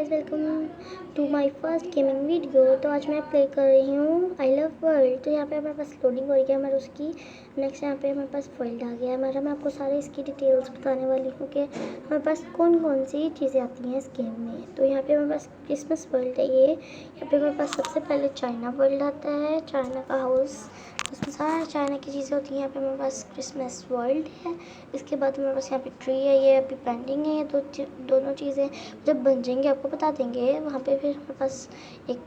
Guys, welcome to my first gaming video. तो आज मैं प्ले कर रही हूँ आई लव वर्ल्ड। तो यहाँ पे हमारे पास लोडिंग हो रही है हमारे उसकी। नेक्स्ट यहाँ पे हमारे पास वर्ल्ड आ गया है हमारा। मैं आपको सारे इसकी डिटेल्स बताने वाली हूँ कि हमारे पास कौन कौन सी चीज़ें आती हैं इस गेम में। तो यहाँ पे हमारे पास क्रिसमस वर्ल्ड है ये। यहाँ पे हमारे पास सबसे पहले चाइना वर्ल्ड आता है, चाइना का हाउस, उसमें सारी चाइना की चीज़ें होती हैं। यहाँ पे हमारे पास क्रिसमस वर्ल्ड है। इसके बाद हमारे पास यहाँ पे ट्री है, ये अभी पेंडिंग है। ये दोनों चीज़ें जब बन जाएंगे आपको बता देंगे। वहाँ पे फिर हमारे पास एक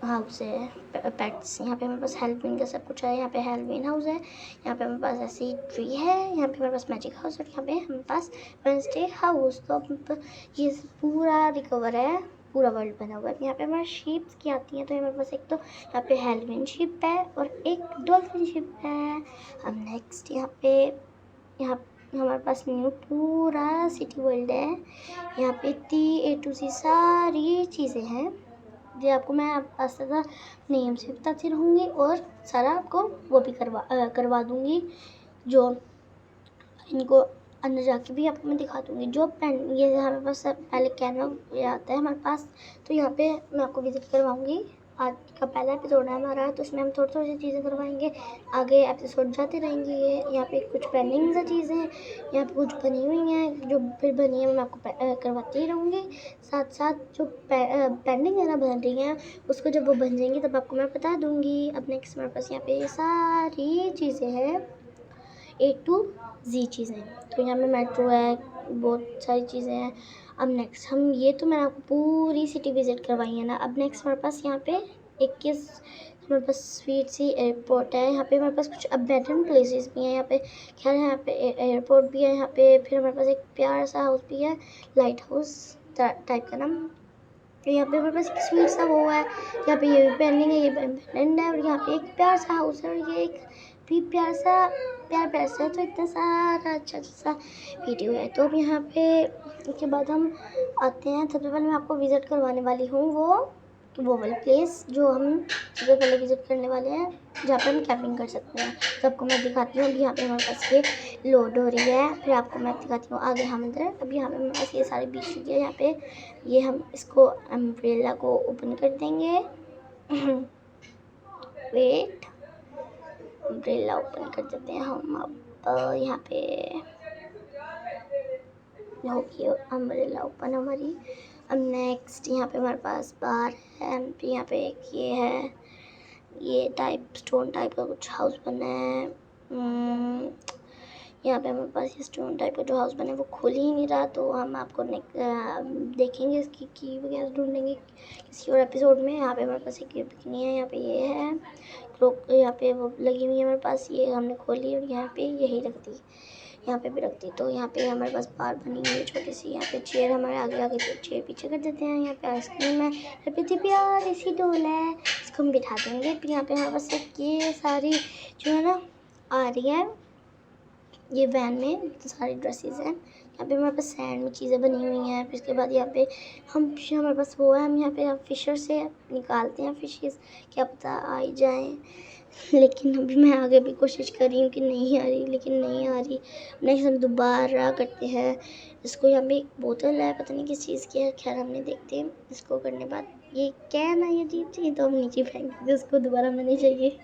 हाउस है पेट्स। यहाँ पे हमारे पास हेलोवीन का सब कुछ है। यहाँ पे हेलोवीन हाउस है। यहाँ पे हमारे पास ऐसी ट्री है। यहाँ पे हमारे पास मैजिक हाउस और यहाँ पे हमारे पास वेडनेसडे हाउस। तो अब ये पूरा रिकवर है, पूरा वर्ल्ड बना हुआ है। यहाँ पे हमारे शीप्स की आती हैं। तो हमारे पास एक तो यहाँ पे हेलोवीन शिप है और एक डॉल्फिन शिप है। अब नेक्स्ट यहाँ पे हमारे पास न्यू पूरा सिटी वर्ल्ड है। यहाँ पे A to Z सारी चीज़ें हैं जो आपको मैं आस्ते आस्ते नेम से बताती रहूँगी और सारा आपको वो भी करवा दूँगी। जो इनको अंदर जाके भी आपको मैं दिखा दूँगी। जो पेन ये हमारे पास पहले कैमरा आता है हमारे पास। तो यहाँ पे मैं आपको विज़िट करवाऊँगी। आज का पहला एपिसोड है हमारा, तो इसमें हम थोड़ी थोड़ी सी चीज़ें करवाएंगे। आगे एपिसोड जाते रहेंगे। ये यहाँ पे कुछ पेंडिंग सी चीज़ें हैं, यहाँ पे कुछ बनी हुई हैं। जो फिर बनी है मैं आपको करवाती ही रहूँगी। साथ साथ जो पेंडिंग है ना बन रही हैं, उसको जब वो बन जाएंगी तब आपको मैं बता दूँगी। अब नेक्स्ट हमारे पास यहाँ पे ये सारी चीज़ें हैं A to Z चीज़ें। तो यहाँ पे मेट्रो है, बहुत सारी चीज़ें हैं। अब नेक्स्ट हम ये तो मैंने आपको पूरी सिटी विज़िट करवाई है ना। अब नेक्स्ट हमारे पास यहाँ पे 21 हमारे पास स्वीट सी एयरपोर्ट है। यहाँ पे हमारे पास कुछ अबैंडन प्लेसेस भी हैं। यहाँ पे खैर यहाँ पे एयरपोर्ट भी है। यहाँ पे फिर हमारे पास एक प्यारा सा हाउस भी है, लाइट हाउस टाइप का नाम। यहाँ पे हमारे पास एक स्वीट सा वो है। यहाँ पे ये भी पेंडिंग है, ये पेंडेंट है। और यहाँ पे एक प्यारा सा हाउस है और ये एक भी प्यार सा है। तो इतना सारा अच्छा वीडियो है। तो अब यहाँ पे इसके बाद हम आते हैं। सबसे पहले मैं आपको विज़िट करवाने वाली हूँ वो वाली प्लेस जो हम सबसे पहले विज़िट करने वाले हैं, जहाँ पे हम कैंपिंग कर सकते हैं। तो आपको मैं दिखाती हूँ। अभी यहाँ पे हमारे पास ये लोड हो रही है, फिर आपको मैं दिखाती हूँ आगे हम अंदर। अभी यहाँ पे हमारे पास ये सारी बीच चुकी है। यहाँ पे ये हम इसको अम्ब्रेला को ओपन कर देंगे। वेट, अम्ब्रेला ओपन कर देते हैं हम। अब यहाँ पे होगी अम्ब्रेला ओपन हमारी। अब नेक्स्ट यहाँ पे हमारे पास बार है। यहाँ पे एक ये है, ये टाइप स्टोन टाइप का कुछ हाउस बना है। यहाँ पे हमारे पास ये स्टोन टाइप का जो हाउस बना है वो खुल ही नहीं रहा। तो हम आपको देखेंगे इसकी की वगैरह ढूंढेंगे किसी और एपिसोड में। यहाँ पे हमारे पास एक बिकनी है। यहाँ पे ये है क्रोक, यहाँ पे वो लगी हुई है हमारे पास। ये हमने खोली और यहाँ पे यही रख दी, यहाँ पे भी रख दी। तो यहाँ पे हमारे पास बार बनी हुई है छोटी सी। यहाँ पे चेयर हमारे आगे आगे चेयर पीछे कर देते हैं। यहाँ पे आइसक्रीम है, यहाँ पे प्यारी सी डोल है, इसको हम बिठा देंगे। फिर यहाँ पे हमारे पास ये सारी जो है ना आ रही है, ये वैन में तो सारी ड्रेसेस हैं। यहाँ पे हमारे पास सैंड में चीज़ें बनी हुई हैं। फिर इसके बाद यहाँ पे हमारे पास वो है, हम यहाँ पे फिशर से निकालते हैं फिशेस, क्या पता आ ही जाए। लेकिन अभी मैं आगे भी कोशिश कर रही हूँ कि नहीं आ रही, लेकिन नहीं आ रही। नेक्स्ट हम दोबारा करते हैं इसको। यहाँ पे एक बोतल है, पता नहीं किस चीज़ की है, खैर हमने देखते हैं। इसको करने बाद ये कैन है, ये अजीब चाहिए तो हम नीचे फेंक देते, उसको दोबारा हमें नहीं चाहिए।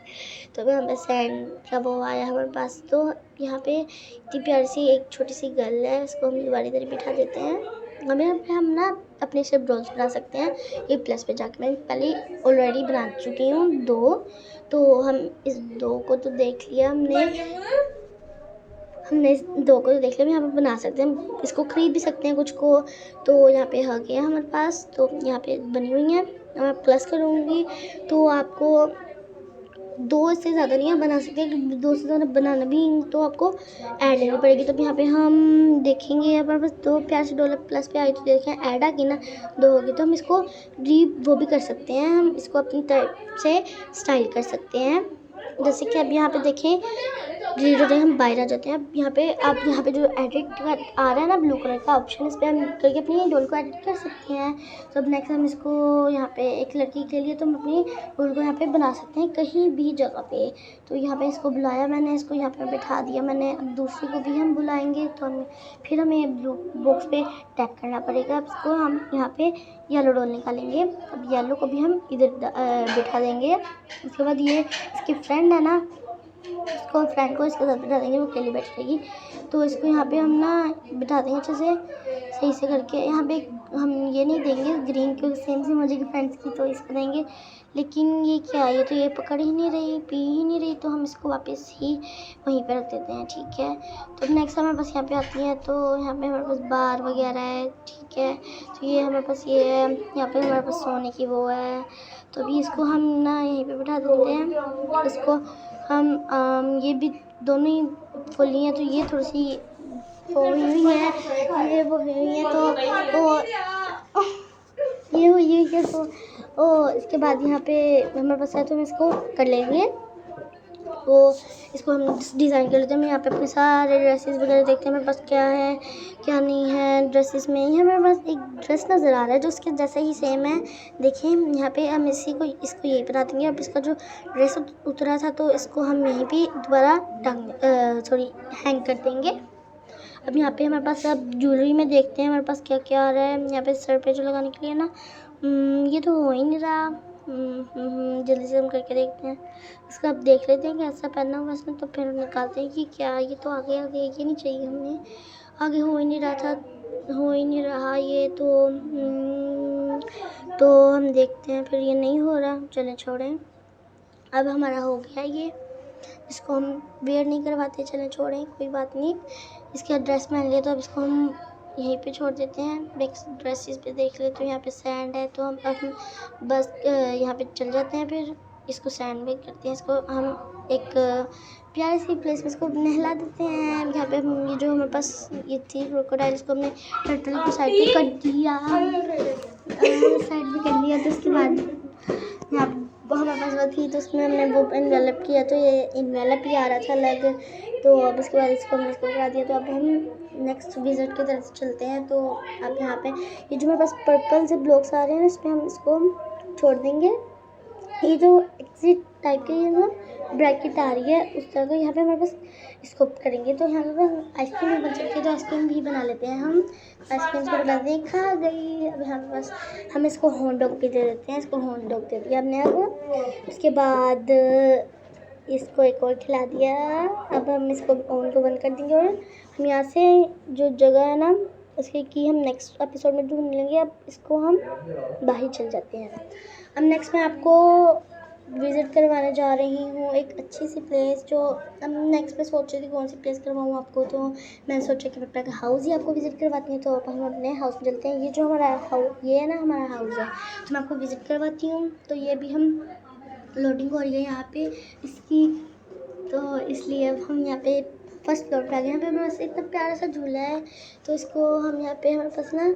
तो यहाँ पे सैंड का वो आया हमारे पास। तो यहाँ पे इतनी प्यारी सी एक छोटी सी गर्ल है, इसको हम दोबारा इधर बिठा देते हैं। हमें यहाँ पे हम ना अपने से ब्रॉन्ज बना सकते हैं। ये प्लस पे जाके मैं पहले ऑलरेडी बना चुकी हूँ 2। तो हम इस 2 को तो देख लिया हमने इस 2 को तो देख लिया। यहाँ पे बना सकते हैं, हम इसको खरीद भी सकते हैं कुछ को। तो यहाँ पे आ गया हमारे पास। तो यहाँ पे बनी हुई है, मैं प्लस करूँगी तो आपको 2 से ज़्यादा नहीं आप बना सकते। 2 से ज़्यादा बनाना भी तो आपको ऐड लेनी पड़ेगी। तो यहाँ पे हम देखेंगे, यहाँ पर बस 2 प्यार से डॉलर प्लस पे आई तो देखें ऐड आ गई ना 2 होगी। तो हम इसको वो भी कर सकते हैं, हम इसको अपनी तरफ से स्टाइल कर सकते हैं। जैसे कि अब यहाँ पे देखें जीरो से हम बाहर आ जाते हैं। अब यहाँ पे जो एडिट आ रहा है ना ब्लू कलर का ऑप्शन, इस पर हम करके अपनी डोल को एडिट कर सकते हैं। तो अब नेक्स्ट हम इसको यहाँ पे एक लड़की के लिए तो हम अपनी डोल को यहाँ पे बना सकते हैं कहीं भी जगह पे। तो यहाँ पे इसको बुलाया मैंने, इसको यहाँ पे बिठा दिया मैंने। अब दूसरी को भी हम बुलाएंगे तो फिर हमें ब्लू बॉक्स पे टैप करना पड़ेगा। अब इसको हम यहाँ पे येलो डोल निकालेंगे। अब येलो को भी हम इधर बिठा देंगे। उसके बाद ये इसकी फ्रेंड है ना, इसको फ्रेंड को इसके साथ बिठा देंगे, वो अकेली बैठेगी। तो इसको यहाँ पे हम ना बिठा देंगे अच्छे से सही से करके। यहाँ पे हम ये नहीं देंगे ग्रीन, क्योंकि सेम सी मुझे की फ्रेंड्स की तो इसको देंगे। लेकिन ये क्या है, ये तो ये पकड़ ही नहीं रही, पी ही नहीं रही, तो हम इसको वापस ही वहीं पे रख देते हैं। ठीक है, तो नेक्स्ट हमारे पास यहाँ पे आती है, तो यहाँ पे हमारे पास बार वगैरह है। ठीक है, तो ये हमारे पास ये है, यहाँ पे हमारे पास सोने की वो है। तो अभी इसको हम ना यहीं पे बिठा देते हैं। इसको हम ये भी दोनों ही फुली हैं, तो ये थोड़ी सी वो हुई है, ये वो हुई है, तो ये हुई है। तो इसके बाद यहाँ पे हमारे पास है, तो हम इसको कर लेंगे। वो इसको हम डिज़ाइन कर लेते हैं। हम यहाँ पे अपने सारे ड्रेसेस वगैरह देखते हैं हमारे पास क्या है क्या नहीं है ड्रेसेस में। ये हमारे पास एक ड्रेस नज़र आ रहा है जो उसके जैसा ही सेम है। देखिए यहाँ पे हम इसको यही बना देंगे। अब इसका जो ड्रेस उतरा था तो इसको हम यहीं पे दोबारा हैंग कर देंगे। अब यहाँ पे हमारे पास अब ज्वेलरी में देखते हैं हमारे पास क्या क्या आ रहा है। यहाँ पे सर पे जो लगाने के लिए ना, ये तो हो ही नहीं रहा। जल्दी से हम करके देखते हैं इसका। अब देख लेते हैं कैसा पहना हुआ इसने, तो फिर निकालते हैं कि क्या ये तो आगे ये नहीं चाहिए हमें, आगे हो ही नहीं रहा था, हो ही नहीं रहा ये तो हम देखते हैं फिर। ये नहीं हो रहा, चलें छोड़ें। अब हमारा हो गया ये, इसको हम वेयर नहीं करवाते, चलें छोड़ें, कोई बात नहीं। इसके ड्रेस पहन लिया तो अब इसको हम यहीं पे छोड़ देते हैं। नेक्स्ट ड्रेसेस पे देख ले तो यहाँ पे सैंड है, तो हम बस यहाँ पे चल जाते हैं। फिर इसको सैंड में करते हैं। इसको हम एक प्यारी सी प्लेस में इसको नहला देते हैं। यहाँ पे ये जो हमारे पास ये थी क्रोकोडाइल, इसको हमने टर्टल को साइड पे कर दिया, साइड में कर लिया। तो उसके बाद यहाँ हमारे पास वो थी, तो उसमें हमने वो इन्वेलप किया, तो ये इन्वेलप ही आ रहा था अलग। तो अब उसके बाद इसको हमने इसको करा दिया। तो अब हम नेक्स्ट विजिट की तरफ चलते हैं। तो अब यहाँ पे ये जो मेरे पास पर्पल से ब्लॉक्स आ रहे हैं, इस पर हम इसको छोड़ देंगे। ये जो एग्जिट टाइप के ये ना ब्रैकेट आ रही है उस तरह का, यहाँ पे हमारे पास इसको करेंगे तो यहाँ पे आइसक्रीम भी बन सकती है। तो आइसक्रीम भी बना लेते हैं हम। आइसक्रीम को बनाते हैं, खा गई। अब यहाँ पे बस हम इसको हॉट डॉग भी दे देते हैं। इसको हॉट डॉग दे दिया हमने। अब उसके बाद इसको एक और खिला दिया। अब हम इसको ओवन को बंद कर देंगे और हम यहाँ से जो जगह है ना उसकी की हम नेक्स्ट एपिसोड में ढूंढ लेंगे। अब इसको हम बाहर चल जाते हैं। अब नेक्स्ट मैं आपको विज़िट करवाने जा रही हूँ एक अच्छी सी प्लेस, जो अब नेक्स्ट मैं सोच रही थी कौन सी प्लेस करवाऊँ आपको। तो मैंने सोचा कि मैं अपना हाउस ही आपको विज़िट करवाती हूँ। तो अब हम अपने हाउस में चलते हैं। ये जो हमारा हाउस ये है ना, हमारा हाउस है, तो मैं आपको विज़िट करवाती हूँ। तो ये भी हम लोडिंग हो रही है यहाँ पे इसकी, तो इसलिए अब हम यहाँ पे फर्स्ट फ्लोर पे आ गए। यहाँ पे हमारे पास इतना प्यारा सा झूला है, तो इसको हम यहाँ पे हमारे पास ना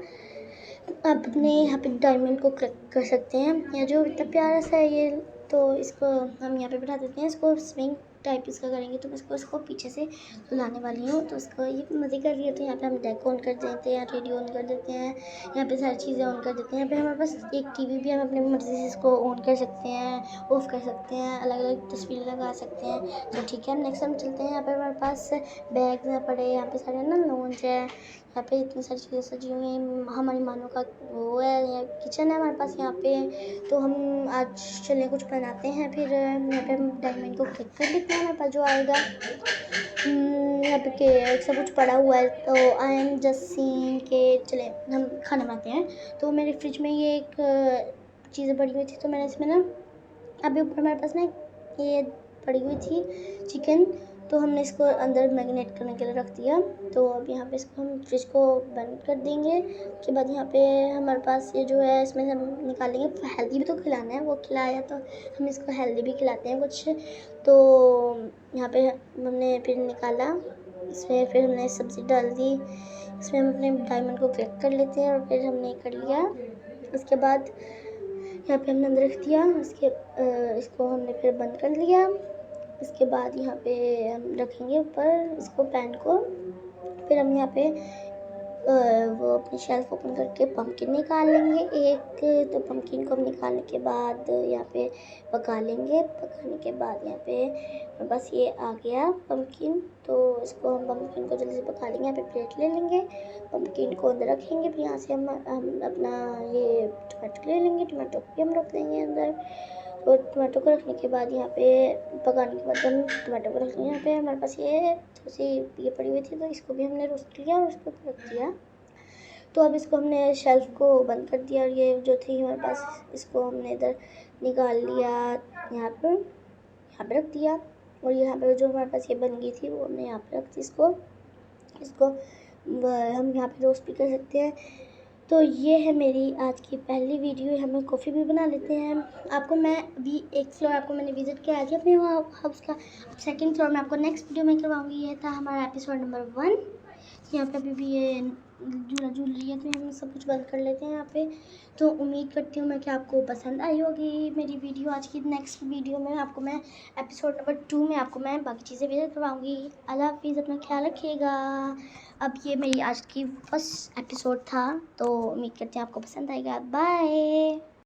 अब अपने यहाँ पे डायमंड को क्लिक कर सकते हैं। यह जो इतना प्यारा सा है ये, तो इसको हम यहाँ पे बिठा देते हैं। इसको स्विंग टाइप इसका करेंगे, तो मैं इसको पीछे से लाने वाली हूँ। तो इसको ये मज़े कर रही है, तो यहाँ पे हम डेक ऑन कर देते हैं, रेडियो ऑन कर देते हैं, यहाँ पे सारी चीज़ें ऑन कर देते हैं। यहाँ पे हमारे पास एक टीवी भी, हम अपनी मर्ज़ी से इसको ऑन कर सकते हैं, ऑफ कर सकते हैं, अलग अलग तस्वीरें लगा सकते हैं। तो ठीक है, नेक्स्ट हम चलते हैं। यहाँ पे हमारे पास बैग में पड़े, यहाँ पे सारे ना लॉन्च है, यहाँ पे इतनी सारी चीज़ें सजी हुई हैं। हमारी मानो का वो है, यहाँ किचन है हमारे पास यहाँ पे। तो हम आज चले कुछ बनाते हैं। फिर यहाँ पे हम डायमंड को क्लिक कर देते हैं, हमारे पास जो आएगा। यहाँ पे केक सब कुछ पड़ा हुआ है, तो आई एम जस्ट सीइंग के चले हम खाना बनाते हैं। तो मेरे फ्रिज में ये एक चीज़ें पड़ी हुई थी, तो मैंने इसमें ना अभी ऊपर हमारे पास ना ये पड़ी हुई थी चिकन, तो हमने इसको अंदर मैरिनेट करने के लिए रख दिया। तो अब यहाँ पे इसको हम फ्रिज को बंद कर देंगे। उसके बाद यहाँ पे हमारे पास ये जो है इसमें से हम निकालेंगे। हेल्दी भी तो खिलाना है, वो खिलाया तो हम इसको हेल्दी भी खिलाते हैं कुछ। तो यहाँ पे हमने फिर निकाला, इसमें फिर हमने सब्ज़ी डाल दी। इसमें हम अपने डायमंड को क्लिक कर लेते हैं और फिर हमने कर लिया। उसके बाद यहाँ पे हमने अंदर रख दिया। इसको हमने फिर बंद कर लिया। इसके बाद यहाँ पे हम रखेंगे ऊपर इसको पैन को। फिर हम यहाँ पे वो अपनी शेल्फ ओपन करके पम्पकिन निकाल लेंगे एक। तो पम्पकिन को हम निकालने के बाद यहाँ पे पका लेंगे। पकाने के बाद यहाँ पे बस ये आ गया पम्पकिन। तो इसको हम पम्पकिन को जल्दी से पका लेंगे। यहाँ पे प्लेट ले लेंगे, पम्पकिन को अंदर रखेंगे। फिर यहाँ से हम अपना ये टमाटो ले लेंगे, टमाटो को भी हम रख देंगे अंदर। तो टमाटो को रखने के बाद यहाँ पे पकाने के बाद हम टमाटो को रख लेंगे। यहाँ पे हमारे पास ये थोड़ी सी ये पड़ी हुई थी, तो इसको भी हमने रोस्ट किया और उसको रख दिया। तो अब इसको हमने शेल्फ को बंद कर दिया और ये जो थी हमारे पास इसको हमने इधर निकाल लिया, यहाँ पे रख दिया। और यहाँ पे जो हमारे पास ये बन गई थी वो हमने यहाँ पे रख दी। इसको हम यहाँ पे रोस्ट भी कर सकते हैं। तो ये है मेरी आज की पहली वीडियो। हमें कॉफ़ी भी बना लेते हैं। आपको मैं अभी एक फ्लोर आपको मैंने विजिट किया थी अपने हाउस का। सेकंड फ्लोर में आपको नेक्स्ट वीडियो में करवाऊंगी। ये था हमारा एपिसोड नंबर 1। यहाँ पे अभी भी ये झूला झूल रही है, तो हम सब कुछ बंद कर लेते हैं यहाँ पे। तो उम्मीद करती हूँ मैं कि आपको पसंद आई होगी मेरी वीडियो आज की। नेक्स्ट वीडियो में आपको मैं एपिसोड नंबर 2 में आपको मैं बाकी चीज़ें विजिट करवाऊँगी। अल्लाह हाफिज़, अपना ख्याल रखिएगा। अब ये मेरी आज की फर्स्ट एपिसोड था, तो उम्मीद करती हूँ आपको पसंद आएगा। बाय।